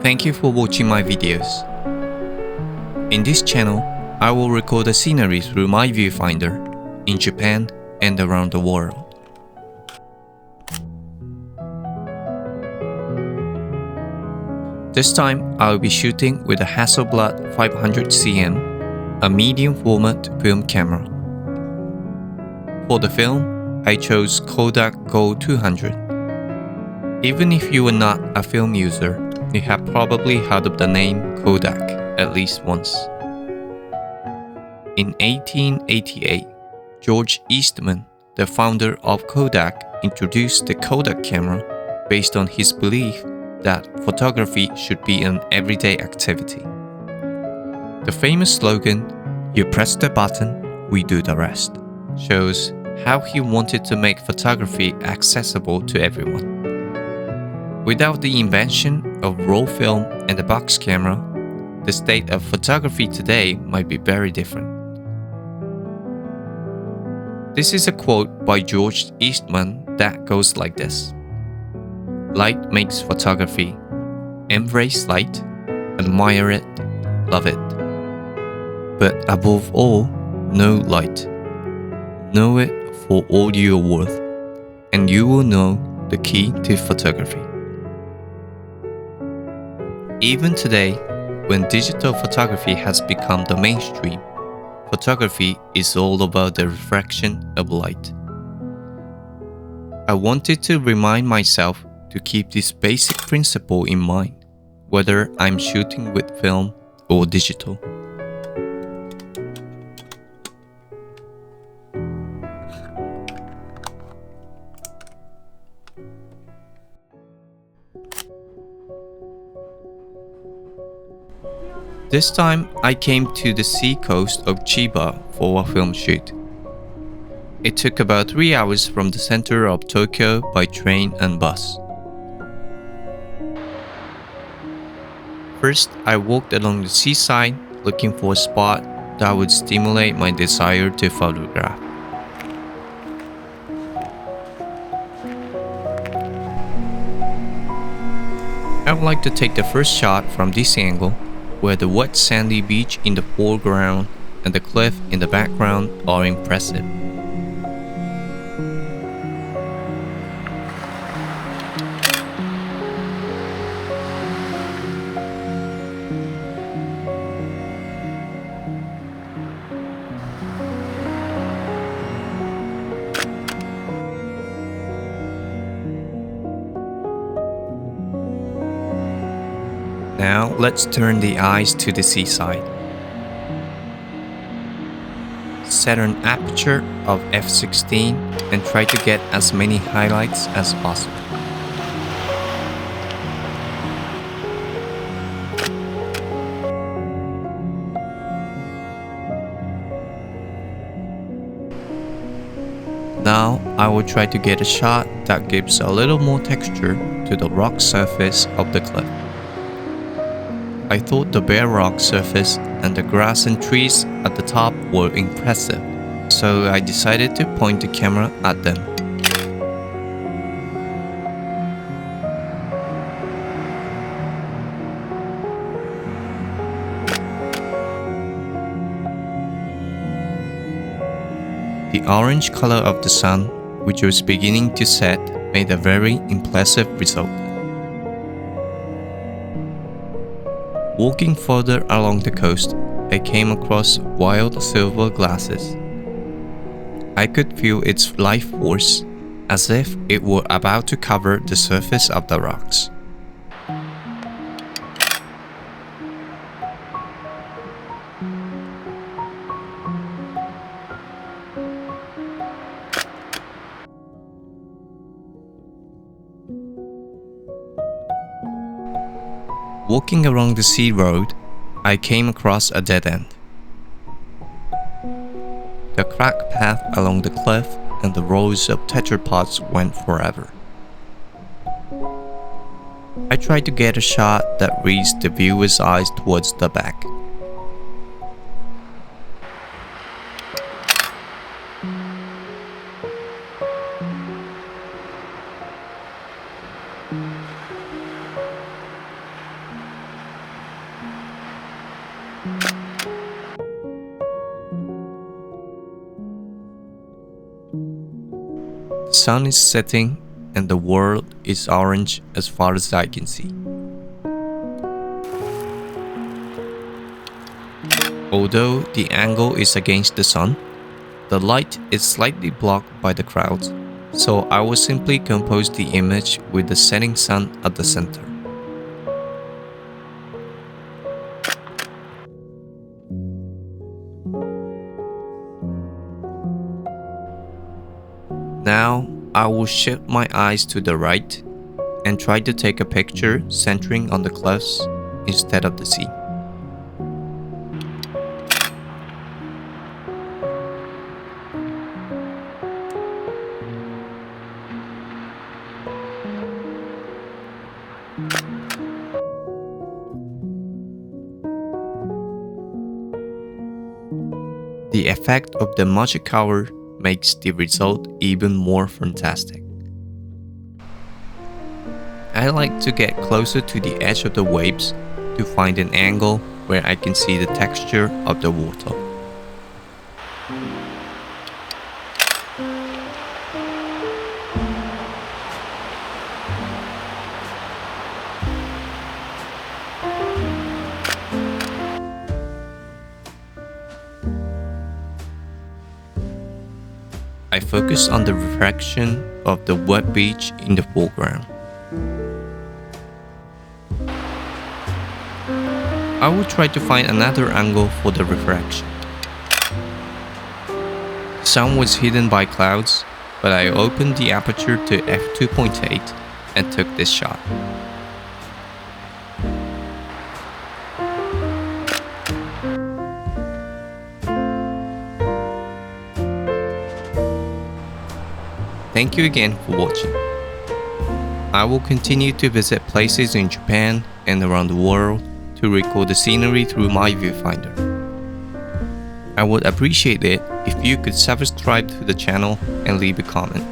Thank you for watching my videos. In this channel, I will record the scenery through my viewfinder in Japan and around the world. This time, I will be shooting with a Hasselblad 500CM, a medium format film camera. For the film, I chose Kodak Gold 200. Even if you are not a film user, you have probably heard of the name Kodak at least once. In 1888, George Eastman, the founder of Kodak, introduced the Kodak camera based on his belief that photography should be an everyday activity. The famous slogan, "You press the button, we do the rest," shows how he wanted to make photography accessible to everyone. Without the invention of roll film and the box camera, the state of photography today might be very different. This is a quote by George Eastman that goes like this: "Light makes photography. Embrace light, admire it, love it. But above all, know light. Know it for all you are worth, and you will know the key to photography." Even today, when digital photography has become the mainstream, photography is all about the refraction of light. I wanted to remind myself to keep this basic principle in mind, whether I'm shooting with film or digital. This time, I came to the seacoast of Chiba for a film shoot. It took about 3 hours from the center of Tokyo by train and bus. First, I walked along the seaside looking for a spot that would stimulate my desire to photograph. I would like to take the first shot from this angle, where the wet sandy beach in the foreground and the cliff in the background are impressive. Now let's turn the eyes to the seaside. Set an aperture of f/16 and try to get as many highlights as possible. Now I will try to get a shot that gives a little more texture to the rock surface of the cliff. I thought the bare rock surface and the grass and trees at the top were impressive, so I decided to point the camera at them. The orange color of the sun, which was beginning to set, made a very impressive result. Walking further along the coast, I came across wild silver glasses. I could feel its life force, as if it were about to cover the surface of the rocks. Walking along the sea road, I came across a dead end. The cracked path along the cliff and the rows of tetrapods went forever. I tried to get a shot that reached the viewer's eyes towards the back. The sun is setting and the world is orange as far as I can see. Although the angle is against the sun, the light is slightly blocked by the clouds, so I will simply compose the image with the setting sun at the center. Now I will shift my eyes to the right and try to take a picture centering on the cliffs instead of the sea. The effect of the magic color makes the result even more fantastic. I like to get closer to the edge of the waves to find an angle where I can see the texture of the water. I focus on the reflection of the wet beach in the foreground. I will try to find another angle for the reflection. The sun was hidden by clouds, but I opened the aperture to f2.8 and took this shot. Thank you again for watching. I will continue to visit places in Japan and around the world to record the scenery through my viewfinder. I would appreciate it if you could subscribe to the channel and leave a comment.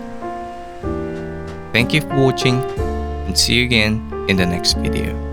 Thank you for watching and see you again in the next video.